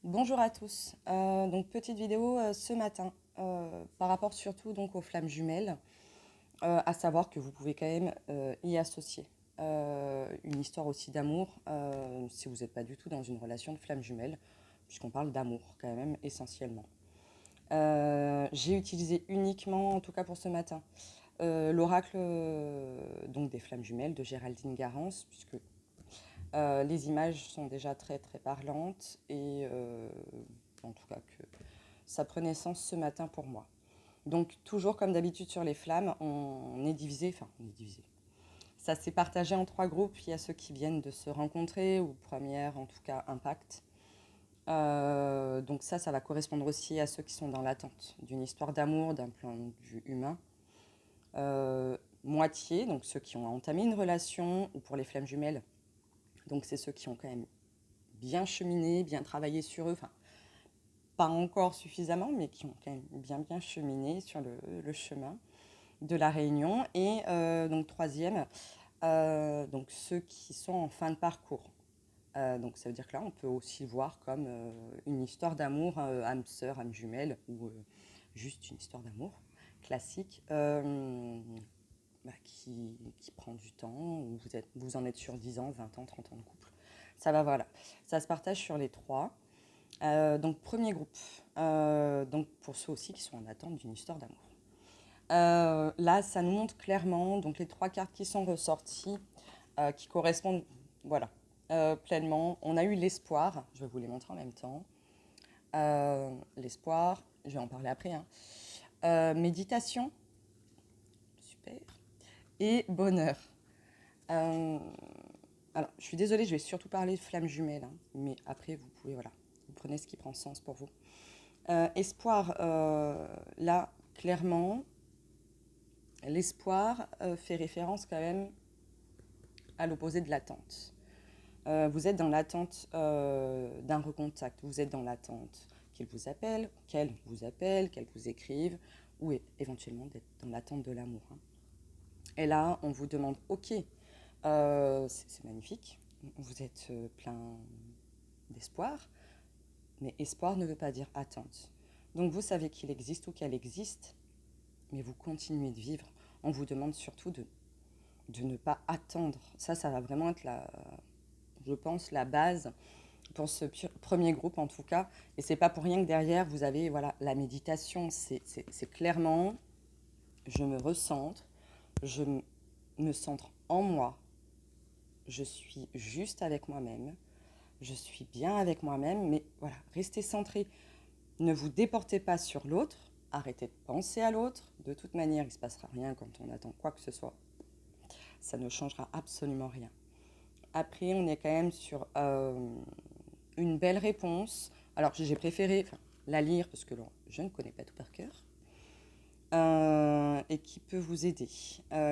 Bonjour à tous. Donc petite vidéo ce matin par rapport surtout donc aux flammes jumelles, à savoir que vous pouvez quand même y associer une histoire aussi d'amour si vous n'êtes pas du tout dans une relation de flammes jumelles, puisqu'on parle d'amour quand même essentiellement. J'ai utilisé uniquement, en tout cas pour ce matin, l'oracle donc des flammes jumelles de Géraldine Garance, puisque les images sont déjà très très parlantes et en tout cas que ça prenait sens ce matin pour moi. Donc toujours comme d'habitude sur les flammes, on est divisé, enfin on est divisé. Ça s'est partagé en trois groupes. Il y a ceux qui viennent de se rencontrer ou première en tout cas impact. Donc ça va correspondre aussi à ceux qui sont dans l'attente d'une histoire d'amour, d'un point de vue humain. Moitié, donc ceux qui ont entamé une relation, ou pour les flammes jumelles, donc c'est ceux qui ont quand même bien cheminé, bien travaillé sur eux, enfin pas encore suffisamment, mais qui ont quand même bien cheminé sur le chemin de la réunion. Et donc troisième, donc ceux qui sont en fin de parcours. Donc ça veut dire que là, on peut aussi voir comme une histoire d'amour, âme sœur, âme jumelle, ou juste une histoire d'amour classique, qui prend du temps, où vous en êtes sur 10 ans, 20 ans, 30 ans de couple. Ça va, voilà. Ça se partage sur les trois. Donc premier groupe, donc pour ceux aussi qui sont en attente d'une histoire d'amour. Là, ça nous montre clairement donc les trois cartes qui sont ressorties, qui correspondent, voilà, pleinement. On a eu l'espoir, je vais vous les montrer en même temps. L'espoir, je vais en parler après, hein. Méditation, super, et bonheur. Alors, je suis désolée, je vais surtout parler de flammes jumelles, hein, mais après, vous pouvez, voilà, vous prenez ce qui prend sens pour vous. Espoir, là, clairement, l'espoir fait référence quand même à l'opposé de l'attente. Vous êtes dans l'attente d'un recontact, vous êtes dans l'attente qu'il vous appelle, qu'elle vous écrive, ou éventuellement d'être dans l'attente de l'amour, hein. Et là, on vous demande, ok, c'est magnifique, vous êtes plein d'espoir, mais espoir ne veut pas dire attente. Donc vous savez qu'il existe ou qu'elle existe, mais vous continuez de vivre. On vous demande surtout de ne pas attendre. Ça va vraiment être, je pense, la base pour ce premier groupe en tout cas. Et c'est pas pour rien que derrière, vous avez voilà, la méditation. C'est clairement, je me recentre, je me centre en moi, je suis juste avec moi-même, je suis bien avec moi-même, mais voilà, restez centré. Ne vous déportez pas sur l'autre, arrêtez de penser à l'autre. De toute manière, il ne se passera rien quand on attend quoi que ce soit. Ça ne changera absolument rien. Après, on est quand même sur une belle réponse. Alors, j'ai préféré la lire parce que je ne connais pas tout par cœur. Et qui peut vous aider,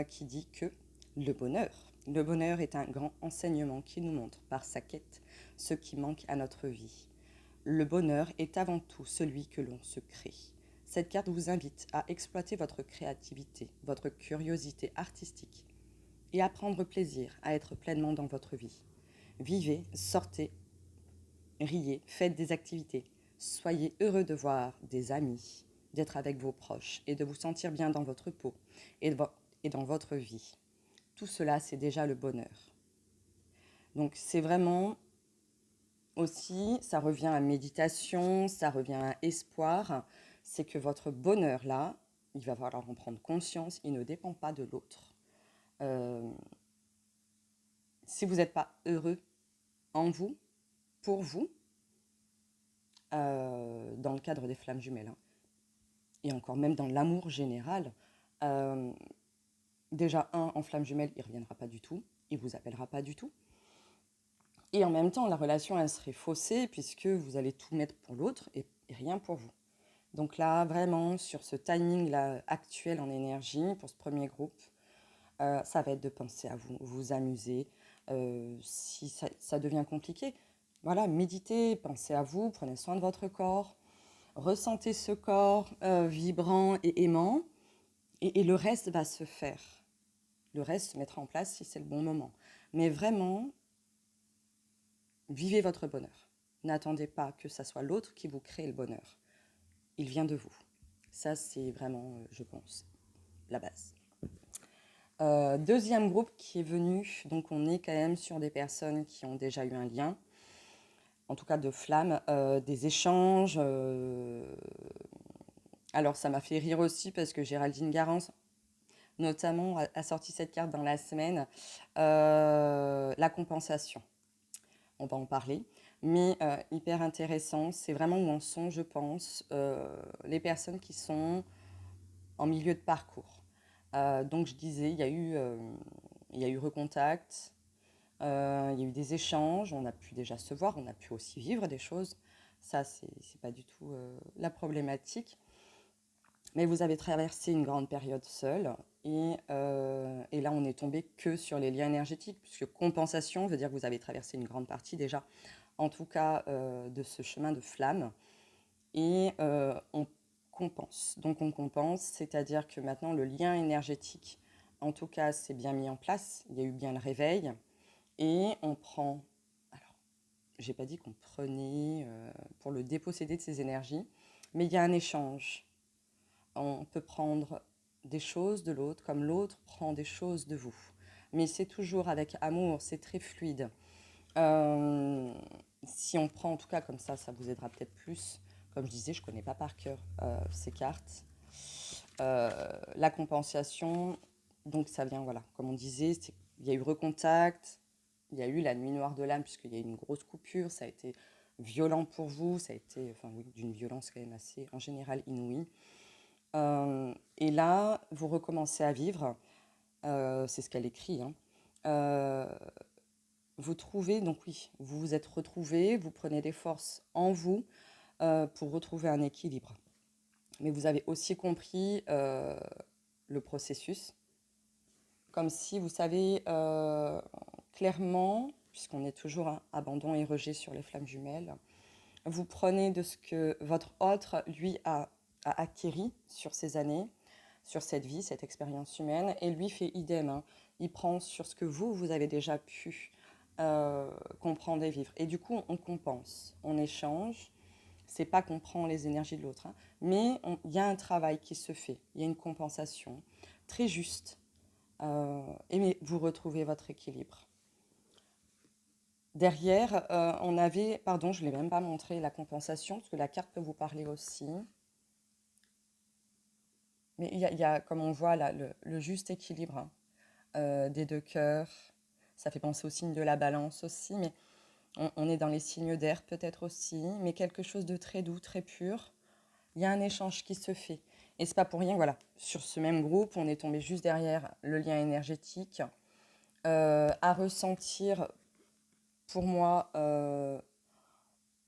qui dit que le bonheur est un grand enseignement qui nous montre par sa quête ce qui manque à notre vie. Le bonheur est avant tout celui que l'on se crée. Cette carte vous invite à exploiter votre créativité, votre curiosité artistique et à prendre plaisir à être pleinement dans votre vie. Vivez, sortez, riez, faites des activités. Soyez heureux de voir des amis, d'être avec vos proches et de vous sentir bien dans votre peau et dans votre vie. Tout cela, c'est déjà le bonheur. Donc c'est vraiment aussi, ça revient à méditation, ça revient à espoir. C'est que votre bonheur là, il va falloir en prendre conscience, il ne dépend pas de l'autre. Euh, si vous n'êtes pas heureux en vous, pour vous, dans le cadre des flammes jumelles, hein, et encore même dans l'amour général, euh, déjà, en flamme jumelle, il ne reviendra pas du tout, il ne vous appellera pas du tout. Et en même temps, la relation, elle serait faussée puisque vous allez tout mettre pour l'autre et rien pour vous. Donc là, vraiment, sur ce timing-là actuel en énergie, pour ce premier groupe, ça va être de penser à vous, vous amuser. Si ça devient compliqué, voilà, méditez, pensez à vous, prenez soin de votre corps, ressentez ce corps vibrant et aimant, et le reste va se faire. Le reste se mettra en place si c'est le bon moment. Mais vraiment, vivez votre bonheur. N'attendez pas que ça soit l'autre qui vous crée le bonheur. Il vient de vous. Ça, c'est vraiment, je pense, la base. Deuxième groupe qui est venu, donc on est quand même sur des personnes qui ont déjà eu un lien, en tout cas de flamme, des échanges. Alors ça m'a fait rire aussi parce que Géraldine Garance, notamment, a sorti cette carte dans la semaine, la compensation. On va en parler, mais hyper intéressant. C'est vraiment où en sont, je pense, les personnes qui sont en milieu de parcours. Donc je disais, il y a eu recontact, il y a eu des échanges, on a pu déjà se voir, on a pu aussi vivre des choses. Ça, c'est pas du tout la problématique. Mais vous avez traversé une grande période seule et là, on est tombé que sur les liens énergétiques, puisque compensation veut dire que vous avez traversé une grande partie déjà, en tout cas de ce chemin de flamme. Et on compense. Donc on compense, c'est-à-dire que maintenant le lien énergétique, en tout cas, c'est bien mis en place. Il y a eu bien le réveil. Et on prend, alors, j'ai pas dit qu'on prenait pour le déposséder de ses énergies, mais il y a un échange. On peut prendre des choses de l'autre comme l'autre prend des choses de vous. Mais c'est toujours avec amour, c'est très fluide. Euh, Si on prend en tout cas comme ça vous aidera peut-être plus. Comme je disais, je ne connais pas par cœur ces cartes. La compensation, donc ça vient, voilà, comme on disait, il y a eu recontact, il y a eu la nuit noire de l'âme, puisqu'il y a eu une grosse coupure, ça a été violent pour vous, ça a été, enfin oui, d'une violence quand même assez, en général, inouïe. Et là, vous recommencez à vivre, c'est ce qu'elle écrit, hein. Euh, Vous trouvez, donc oui, vous vous êtes retrouvés, vous prenez des forces en vous pour retrouver un équilibre. Mais vous avez aussi compris le processus, comme si vous savez clairement, puisqu'on est toujours à abandon et rejet sur les flammes jumelles, vous prenez de ce que votre autre, lui, a acquéri sur ces années, sur cette vie, cette expérience humaine, et lui fait idem, hein. Il prend sur ce que vous avez déjà pu comprendre et vivre. Et du coup, on compense, on échange. C'est pas qu'on prend les énergies de l'autre, hein, mais il y a un travail qui se fait, il y a une compensation très juste, et vous retrouvez votre équilibre. Derrière, on avait, pardon, je ne l'ai même pas montré, la compensation, parce que la carte peut vous parler aussi. Mais il y a, comme on voit là, le juste équilibre, hein, des deux cœurs. Ça fait penser au signe de la balance aussi, mais on est dans les signes d'air peut-être aussi, mais quelque chose de très doux, très pur. Il y a un échange qui se fait. Et c'est pas pour rien, voilà, sur ce même groupe, on est tombé juste derrière le lien énergétique, à ressentir, pour moi,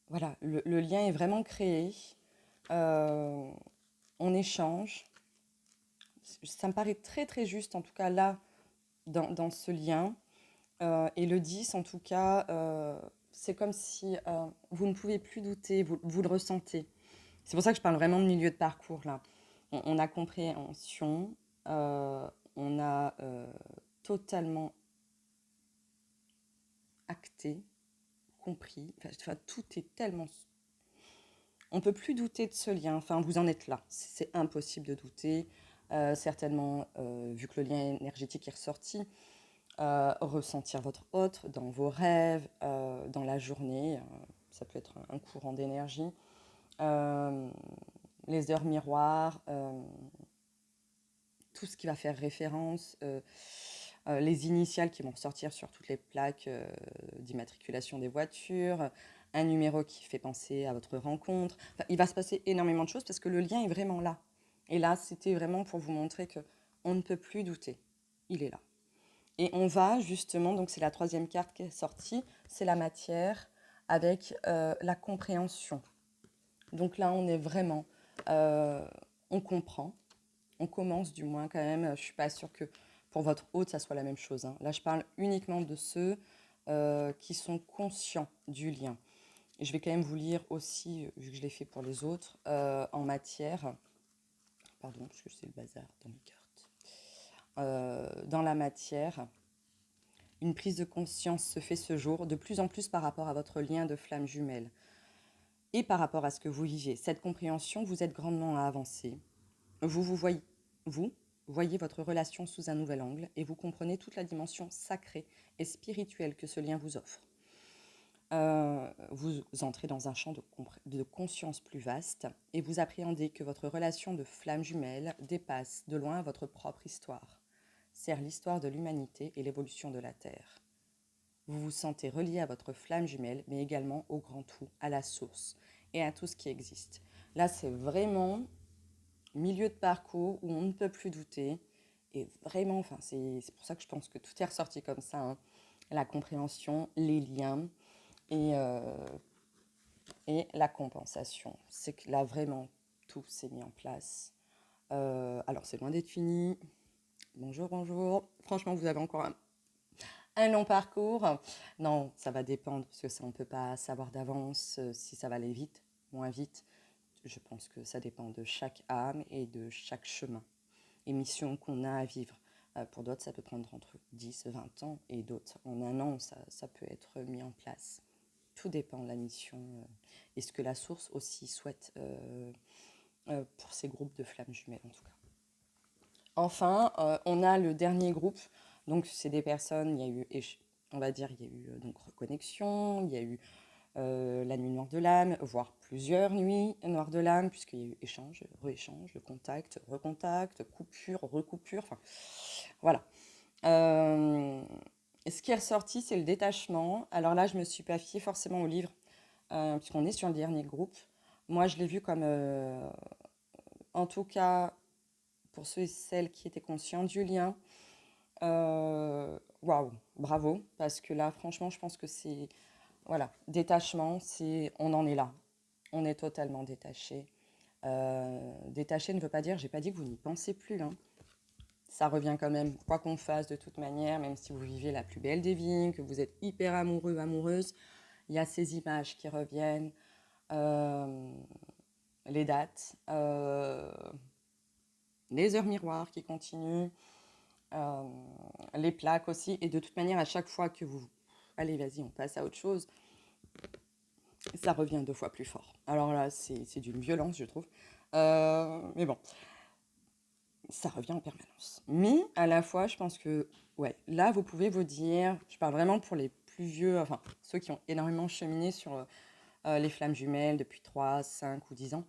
voilà, le lien est vraiment créé. Euh, on échange. Ça me paraît très très juste, en tout cas là, dans ce lien. Et le 10, en tout cas, c'est comme si vous ne pouvez plus douter, vous le ressentez. C'est pour ça que je parle vraiment de milieu de parcours là. On a compréhension, on a totalement acté, compris. Enfin, tout est tellement. On ne peut plus douter de ce lien. Enfin, vous en êtes là. C'est impossible de douter. Certainement, vu que le lien énergétique est ressorti, ressentir votre autre dans vos rêves, dans la journée. Ça peut être un courant d'énergie. Les heures miroirs, tout ce qui va faire référence, les initiales qui vont ressortir sur toutes les plaques d'immatriculation des voitures, un numéro qui fait penser à votre rencontre. Enfin, il va se passer énormément de choses parce que le lien est vraiment là. Et là, c'était vraiment pour vous montrer que on ne peut plus douter. Il est là. Et on va justement, donc c'est la troisième carte qui est sortie, c'est la matière avec la compréhension. Donc là, on est vraiment, on comprend, on commence du moins quand même. Je ne suis pas sûre que pour votre hôte, ça soit la même chose, hein. Là, je parle uniquement de ceux qui sont conscients du lien. Et je vais quand même vous lire aussi, vu que je l'ai fait pour les autres, en matière. Pardon, parce que c'est le bazar dans mes cartes. Dans la matière, une prise de conscience se fait ce jour, de plus en plus par rapport à votre lien de flamme jumelle. et par rapport à ce que vous vivez, cette compréhension vous aide grandement à avancer. Vous voyez votre relation sous un nouvel angle et vous comprenez toute la dimension sacrée et spirituelle que ce lien vous offre. Vous entrez dans un champ de conscience plus vaste et vous appréhendez que votre relation de flamme jumelle dépasse de loin votre propre histoire, sert l'histoire de l'humanité et l'évolution de la Terre. Vous vous sentez relié à votre flamme jumelle, mais également au grand tout, à la source et à tout ce qui existe. Là, c'est vraiment milieu de parcours où on ne peut plus douter. Et vraiment, enfin, c'est pour ça que je pense que tout est ressorti comme ça, hein. La compréhension, les liens et la compensation. C'est que là, vraiment, tout s'est mis en place. Alors, c'est loin d'être fini. Bonjour, bonjour. Franchement, vous avez encore un long parcours. Non, ça va dépendre, parce que ça, on ne peut pas savoir d'avance si ça va aller vite, moins vite. Je pense que ça dépend de chaque âme et de chaque chemin et mission qu'on a à vivre. Pour d'autres, ça peut prendre entre 10 et 20 ans, et d'autres, en un an, ça peut être mis en place. Tout dépend de la mission et ce que la source aussi souhaite pour ces groupes de flammes jumelles, en tout cas. Enfin, on a le dernier groupe. Donc, c'est des personnes, il y a eu, on va dire, il y a eu donc reconnexion, il y a eu la nuit noire de l'âme, voire plusieurs nuits noires de l'âme, puisqu'il y a eu échange, re-échange, contact, recontact, coupure, recoupure, enfin, voilà. Ce qui est ressorti, c'est le détachement. Alors là, je ne me suis pas fiée forcément au livre, puisqu'on est sur le dernier groupe. Moi, je l'ai vu comme, en tout cas, pour ceux et celles qui étaient conscients du lien, waouh, bravo, parce que là, franchement, je pense que c'est, voilà, détachement, on en est là. On est totalement détaché. Détaché ne veut pas dire, j'ai pas dit que vous n'y pensez plus, hein. Ça revient quand même, quoi qu'on fasse de toute manière, même si vous vivez la plus belle des vies, que vous êtes hyper amoureux, amoureuse, il y a ces images qui reviennent, les dates, les heures miroirs qui continuent, euh, les plaques aussi. Et de toute manière, à chaque fois que vous... Allez, vas-y, on passe à autre chose. Ça revient 2 fois plus fort. Alors là, c'est d'une violence, je trouve. Mais bon, ça revient en permanence. Mais à la fois, je pense que, ouais, là, vous pouvez vous dire, je parle vraiment pour les plus vieux, enfin, ceux qui ont énormément cheminé sur les flammes jumelles depuis 3, 5 ou 10 ans,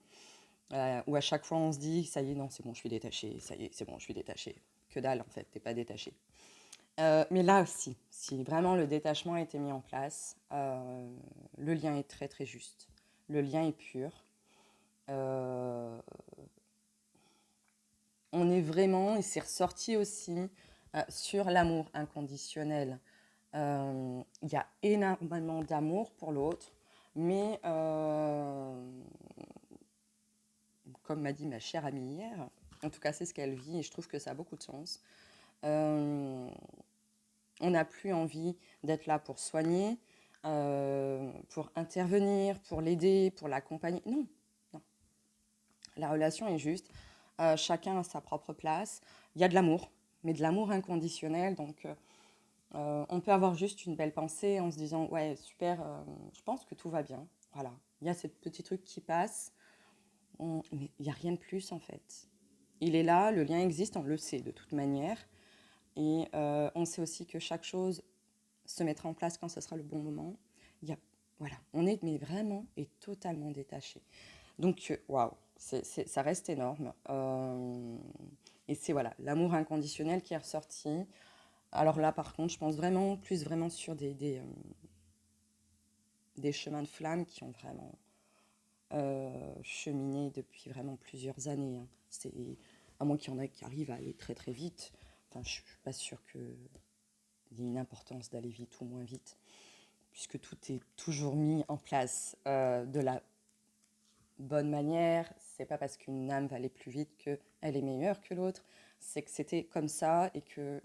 où à chaque fois on se dit, ça y est, non, c'est bon, je suis détachée, ça y est, c'est bon, je suis détachée. Que dalle, en fait, t'es pas détachée. Mais là aussi, si vraiment le détachement a été mis en place, le lien est très très juste. Le lien est pur. Euh, on est vraiment, et c'est ressorti aussi, sur l'amour inconditionnel. Il y a énormément d'amour pour l'autre, mais comme m'a dit ma chère amie hier, en tout cas c'est ce qu'elle vit et je trouve que ça a beaucoup de sens. On n'a plus envie d'être là pour soigner, pour intervenir, pour l'aider, pour l'accompagner. Non, non. La relation est juste. Chacun a sa propre place. Il y a de l'amour, mais de l'amour inconditionnel. Donc, on peut avoir juste une belle pensée en se disant ouais, super, je pense que tout va bien. Voilà. Il y a ces petits trucs qui passent. Mais il n'y a rien de plus en fait. Il est là, le lien existe, on le sait de toute manière. Et on sait aussi que chaque chose se mettra en place quand ce sera le bon moment. Il y a, voilà, on est mais vraiment et totalement détaché. Donc, waouh, ça reste énorme. Et c'est voilà, l'amour inconditionnel qui est ressorti. Alors là, par contre, je pense vraiment, plus vraiment sur des chemins de flammes qui ont vraiment cheminé depuis vraiment plusieurs années, hein. C'est, à moins qu'il y en ait qui arrivent à aller très très vite. Enfin, je ne suis pas sûre qu'il y ait une importance d'aller vite ou moins vite, puisque tout est toujours mis en place de la bonne manière. C'est pas parce qu'une âme va aller plus vite qu'elle est meilleure que l'autre. C'est que c'était comme ça et que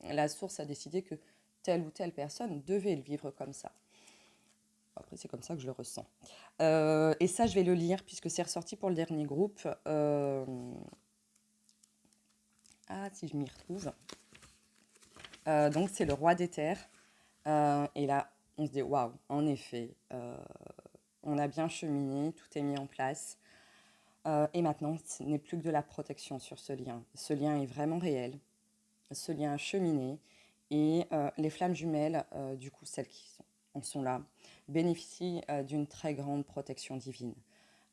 la source a décidé que telle ou telle personne devait le vivre comme ça. Après, c'est comme ça que je le ressens. Et ça, je vais le lire puisque c'est ressorti pour le dernier groupe. Ah, si je m'y retrouve. Donc, c'est le roi des terres. Et là, on se dit, waouh, en effet, On a bien cheminé, tout est mis en place. Et maintenant, ce n'est plus que de la protection sur ce lien. Ce lien est vraiment réel. Ce lien a cheminé. Et les flammes jumelles, du coup, celles qui en sont là, bénéficient d'une très grande protection divine.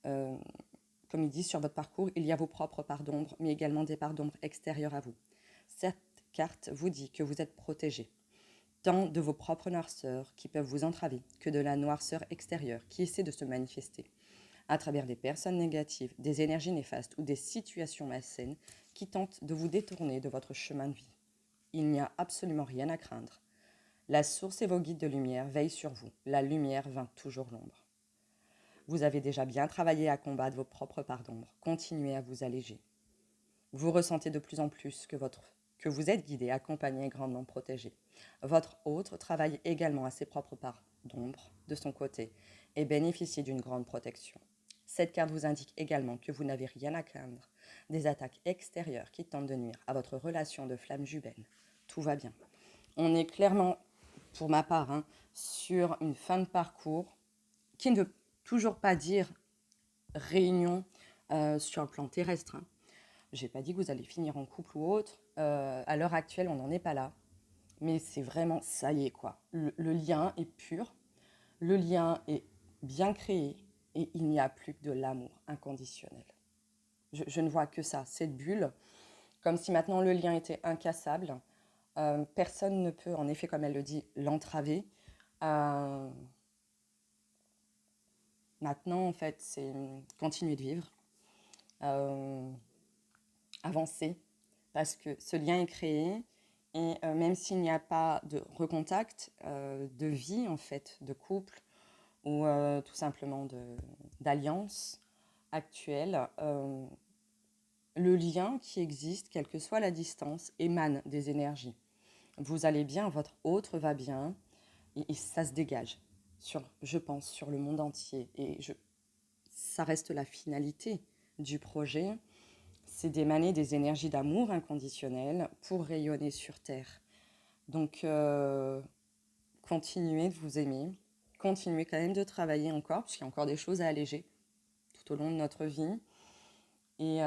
Euh, Comme il dit sur votre parcours, il y a vos propres parts d'ombre, mais également des parts d'ombre extérieures à vous. Cette carte vous dit que vous êtes protégé, tant de vos propres noirceurs qui peuvent vous entraver, que de la noirceur extérieure qui essaie de se manifester à travers des personnes négatives, des énergies néfastes ou des situations malsaines qui tentent de vous détourner de votre chemin de vie. Il n'y a absolument rien à craindre. La source et vos guides de lumière veillent sur vous. La lumière vainc toujours l'ombre. Vous avez déjà bien travaillé à combattre vos propres parts d'ombre. Continuez à vous alléger. Vous ressentez de plus en plus que vous êtes guidé, accompagné et grandement protégé. Votre hôte travaille également à ses propres parts d'ombre de son côté et bénéficie d'une grande protection. Cette carte vous indique également que vous n'avez rien à craindre des attaques extérieures qui tentent de nuire à votre relation de flamme jumelle. Tout va bien. On est clairement, pour ma part, sur une fin de parcours qui ne veut toujours pas dire réunion sur le plan terrestre. J'ai pas dit que vous allez finir en couple ou autre. À l'heure actuelle, on n'en est pas là. Mais c'est vraiment, ça y est, quoi. Le lien est pur, le lien est bien créé et il n'y a plus que de l'amour inconditionnel. Je ne vois que ça, cette bulle, comme si maintenant le lien était incassable. Personne ne peut, en effet, comme elle le dit, l'entraver. Euh, Maintenant, en fait, c'est continuer de vivre, euh, avancer, parce que ce lien est créé. Et même s'il n'y a pas de recontact, de vie, en fait, de couple, ou tout simplement d'alliance actuelle, le lien qui existe, quelle que soit la distance, émane des énergies. Vous allez bien, votre autre va bien, et ça se dégage, je pense, sur le monde entier. Ça reste la finalité du projet, c'est d'émaner des énergies d'amour inconditionnel pour rayonner sur Terre. Donc, continuez de vous aimer, continuez quand même de travailler encore, puisqu'il y a encore des choses à alléger tout au long de notre vie. Et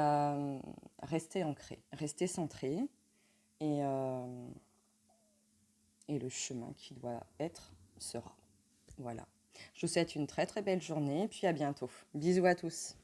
restez ancré, restez centré. Et, et le chemin qui doit être sera. Voilà. Je vous souhaite une très très belle journée et puis à bientôt. Bisous à tous.